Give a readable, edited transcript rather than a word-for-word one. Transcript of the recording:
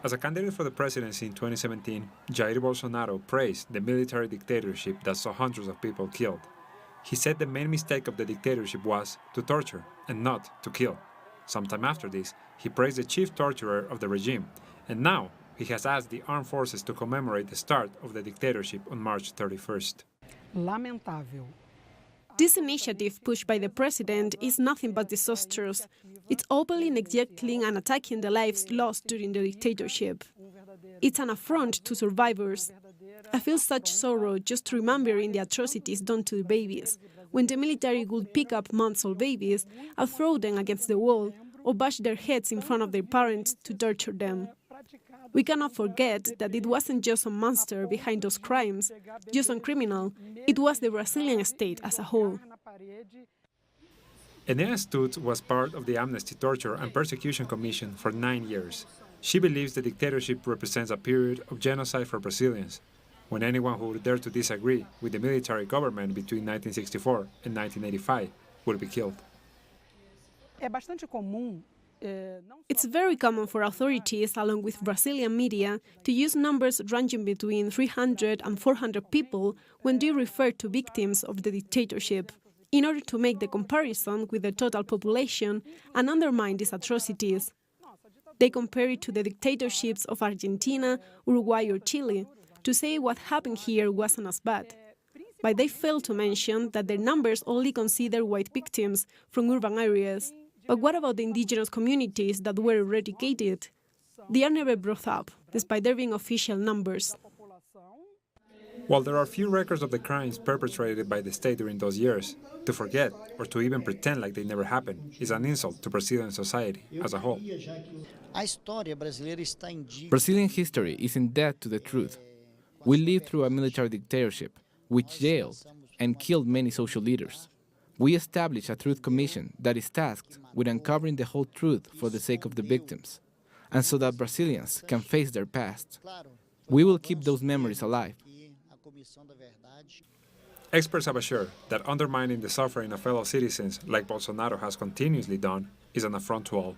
As a candidate for the presidency in 2017, Jair Bolsonaro praised the military dictatorship that saw hundreds of people killed. He said the main mistake of the dictatorship was to torture and not to kill. Sometime after this, he praised the chief torturer of the regime, and now he has asked the armed forces to commemorate the start of the dictatorship on March 31st. Lamentável. This initiative pushed by the president is nothing but disastrous. It's openly neglecting and attacking the lives lost during the dictatorship. It's an affront to survivors. I feel such sorrow just remembering the atrocities done to the babies, when the military would pick up months-old babies and throw them against the wall or bash their heads in front of their parents to torture them. We cannot forget that it wasn't just a monster behind those crimes, just a criminal. It was the Brazilian state as a whole. Enea Stutz was part of the Amnesty Torture and Persecution Commission for 9 years. She believes the dictatorship represents a period of genocide for Brazilians, when anyone who would dare to disagree with the military government between 1964 and 1985 would be killed. É bastante comum. It's very common for authorities, along with Brazilian media, to use numbers ranging between 300 and 400 people when they refer to victims of the dictatorship, in order to make the comparison with the total population and undermine these atrocities. They compare it to the dictatorships of Argentina, Uruguay or Chile, to say what happened here wasn't as bad. But they fail to mention that their numbers only consider white victims from urban areas. But what about the indigenous communities that were eradicated? They are never brought up, despite there being official numbers. While there are few records of the crimes perpetrated by the state during those years, to forget or to even pretend like they never happened is an insult to Brazilian society as a whole. Brazilian history is in debt to the truth. We lived through a military dictatorship, which jailed and killed many social leaders. We established a truth commission that is tasked with uncovering the whole truth for the sake of the victims, and so that Brazilians can face their past. We will keep those memories alive. Experts have assured that undermining the suffering of fellow citizens, like Bolsonaro has continuously done, is an affront to all.